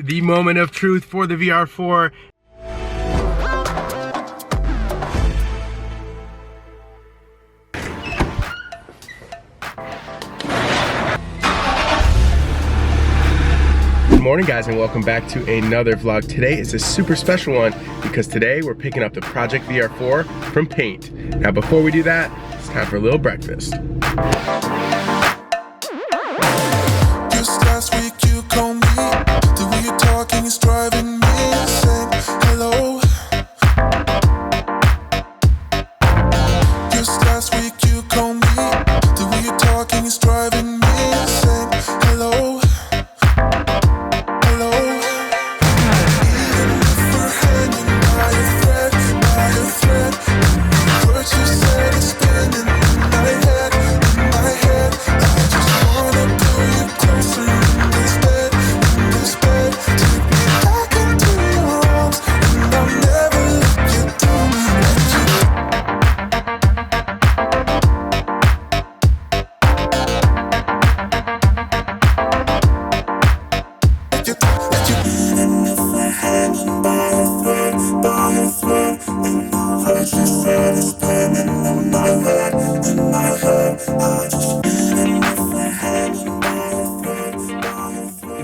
The moment of truth for the VR4. Good morning guys and welcome back to another vlog. Today is a super special one because today we're picking up the Project VR4 from Paint. Now before we do that, it's time for a little breakfast. Just last week you called me. The way you're talking is driving me insane. Hello. Just last week you called me. The way you're talking is driving me insane. Hello. Hello. Even if we're hanging by a thread, what you said is spinning in my head, I just wanna pull you closer in this bed, take me back into your arms, and I'll never let you down.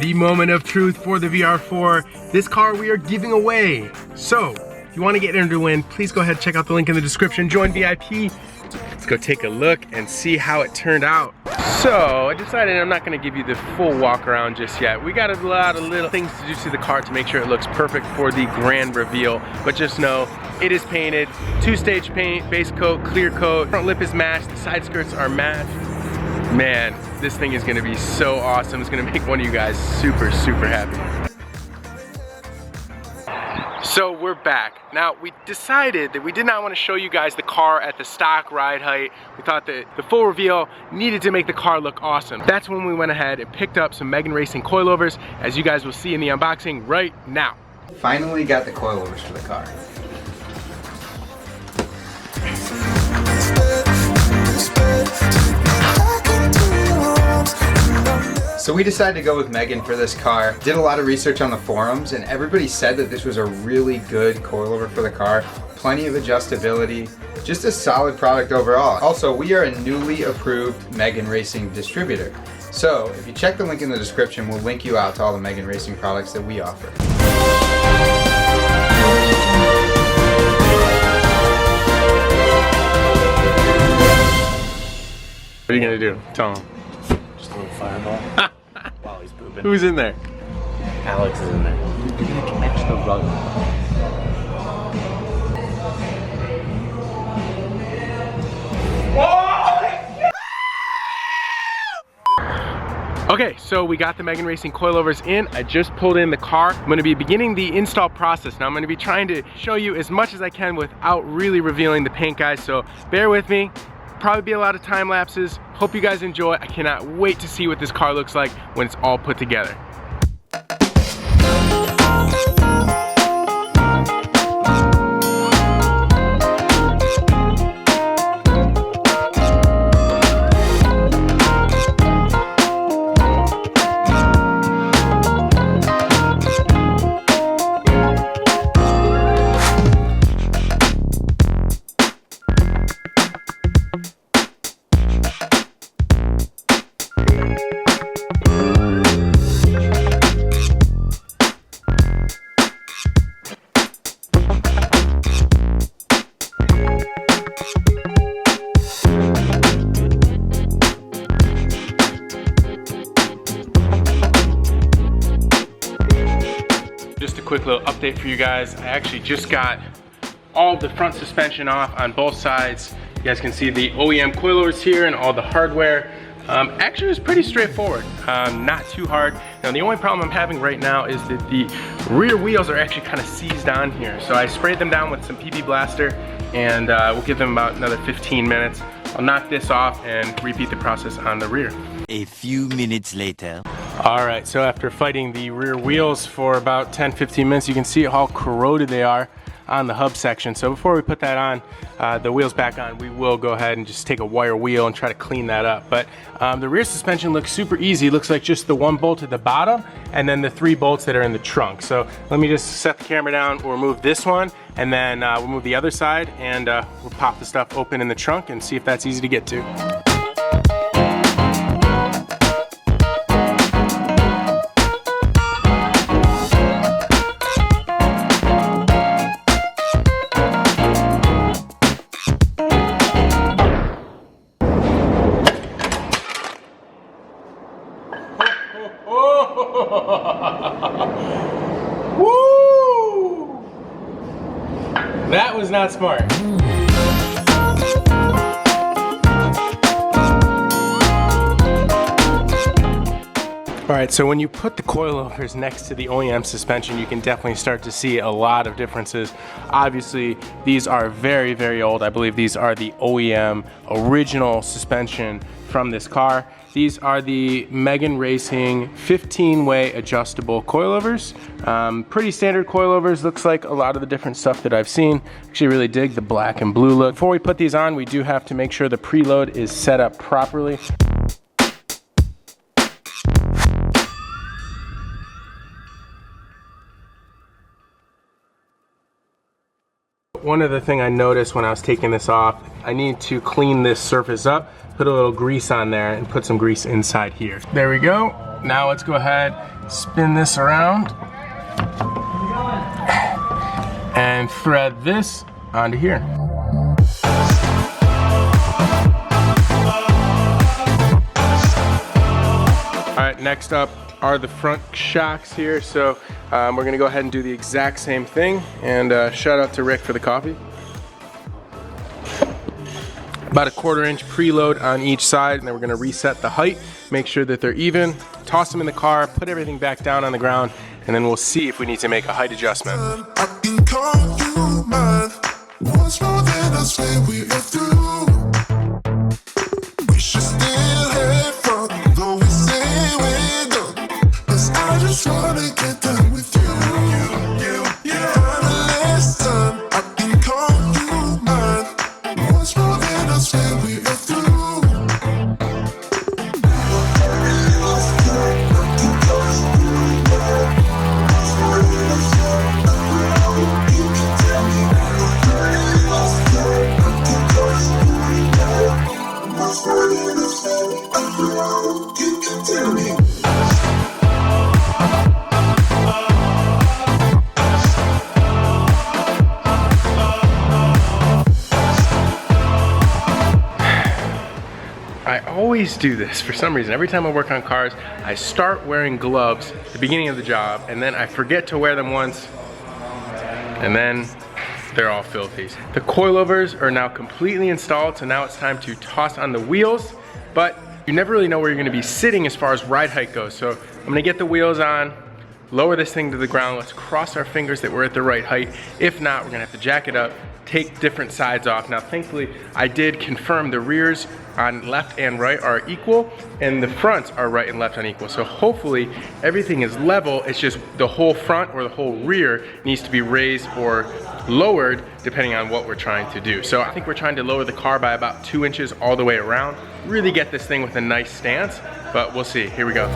The moment of truth for the VR4. This car we are giving away. So, if you want to get entered to win, please go ahead and check out the link in the description. Join VIP. Let's go take a look and see how it turned out. So, I decided I'm not going to give you the full walk around just yet. We got a lot of little things to do to the car to make sure it looks perfect for the grand reveal. But just know, it is painted. 2-stage paint, base coat, clear coat. Front lip is matched, the side skirts are matched. Man, this thing is gonna be so awesome. It's gonna make one of you guys super, super happy. So we're back. Now we decided that we did not want to show you guys the car at the stock ride height. We thought that the full reveal needed to make the car look awesome. That's when we went ahead and picked up some Megan Racing coilovers, as you guys will see in the unboxing right now. Finally got the coilovers for the car. So we decided to go with Megan for this car. Did a lot of research on the forums and everybody said that this was a really good coilover for the car. Plenty of adjustability, just a solid product overall. Also, we are a newly approved Megan Racing distributor. So if you check the link in the description, we'll link you out to all the Megan Racing products that we offer. What are you gonna do? Tell him. Just a little fireball while he's pooping. Who's in there? Alex is in there. You're gonna catch the rug. Okay, so we got the Megan Racing coilovers in. I just pulled in the car. I'm gonna be beginning the install process. Now I'm gonna be trying to show you as much as I can without really revealing the paint, guys, so bear with me. Probably be a lot of time lapses. Hope you guys enjoy. I cannot wait to see what this car looks like when it's all put together. Just a quick little update for you guys. I actually just got all the front suspension off on both sides. You guys can see the OEM coilovers here and all the hardware. Actually, it was pretty straightforward, not too hard. Now, the only problem I'm having right now is that the rear wheels are actually kind of seized on here. So I sprayed them down with some PB Blaster, and we'll give them about another 15 minutes. I'll knock this off and repeat the process on the rear. A few minutes later. All right, so after fighting the rear wheels for about 10-15 minutes, you can see how corroded they are. on the hub section. So before we put that on, the wheels back on, we will go ahead and just take a wire wheel and try to clean that up. But the rear suspension looks super easy. It looks like just the one bolt at the bottom and then the 3 bolts that are in the trunk. So let me just set the camera down, we'll remove this one, and then we'll move the other side, and we'll pop the stuff open in the trunk and see if that's easy to get to. Woo! That was not smart. All right, so when you put the coilovers next to the OEM suspension, you can definitely start to see a lot of differences. Obviously, these are very, very old. I believe these are the OEM original suspension from this car. These are the Megan Racing 15-way adjustable coilovers. Pretty standard coilovers, looks like a lot of the different stuff that I've seen. Actually really dig the black and blue look. Before we put these on, we do have to make sure the preload is set up properly. One other thing I noticed when I was taking this off, I need to clean this surface up, put a little grease on there, and put some grease inside here. There we go. Now let's go ahead, spin this around, and thread this onto here. All right, next up are the front shocks here. So we're gonna go ahead and do the exact same thing, and shout out to Rick for the coffee. About a 1/4 inch preload on each side, and then we're gonna reset the height, make sure that they're even, toss them in the car, put everything back down on the ground, and then we'll see if we need to make a height adjustment. I can call you mine. Once more than I say we are through. We should still have fun, though we say we're done. 'Cause I just wanna get done with you. For the last time, I can call you mine. Once more than I say we are through. I always do this for some reason. Every time I work on cars, I start wearing gloves at the beginning of the job, and then I forget to wear them once, and then they're all filthy. The coilovers are now completely installed, so now it's time to toss on the wheels, but you never really know where you're gonna be sitting as far as ride height goes. So I'm gonna get the wheels on, lower this thing to the ground. Let's cross our fingers that we're at the right height. If not, we're gonna have to jack it up, take different sides off. Now, thankfully, I did confirm the rears on left and right are equal, and the fronts are right and left unequal. So hopefully everything is level. It's just the whole front or the whole rear needs to be raised or lowered depending on what we're trying to do. So I think we're trying to lower the car by about 2 inches all the way around. Really get this thing with a nice stance, but we'll see. Here we go.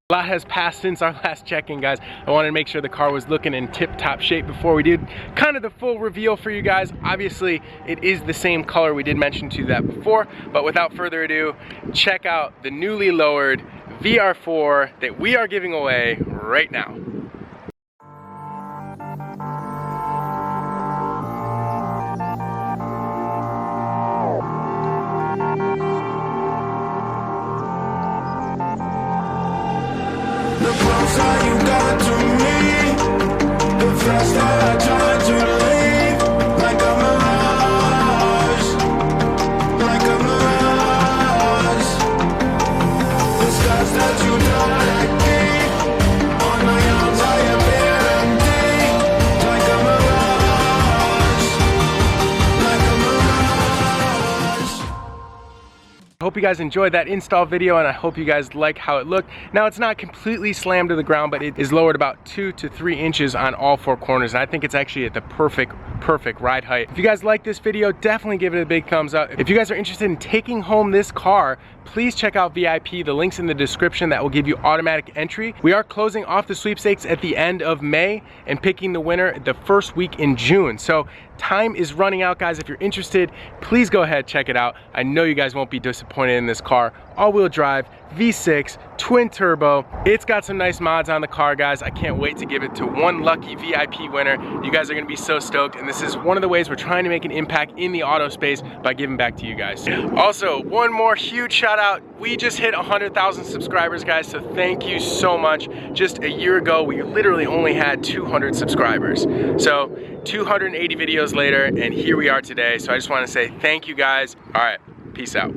A lot has passed since our last check-in, guys. I wanted to make sure the car was looking in tip-top shape before we did kind of the full reveal for you guys. Obviously, it is the same color. We did mention to that before, but without further ado, check out the newly lowered VR4 that we are giving away right now. The closer you got to me, the faster I try to leave. Like a mirage, like a mirage. The scars that you don't let me, on my arms I appear empty. Like a mirage, like a mirage. I hope you guys enjoyed that install video, and I hope you guys like how it looked. Now, it's not completely slammed to the ground, but it is lowered about 2 to 3 inches on all 4 corners, and I think it's actually at the perfect ride height. If you guys like this video, definitely give it a big thumbs up. If you guys are interested in taking home this car, please check out VIP. The link's in the description. That will give you automatic entry. We are closing off the sweepstakes at the end of May and picking the winner the first week in June. So time is running out, guys. If you're interested, please go ahead, check it out. I know you guys won't be disappointed in this car. All-wheel drive, V6, twin turbo. It's got some nice mods on the car, guys. I can't wait to give it to one lucky VIP winner. You guys are gonna be so stoked, and this is one of the ways we're trying to make an impact in the auto space by giving back to you guys. Also, one more huge shout out. We just hit 100,000 subscribers, guys, so thank you so much. Just a year ago, we literally only had 200 subscribers. So 280 videos later, and here we are today. So I just wanna say thank you, guys. All right, peace out.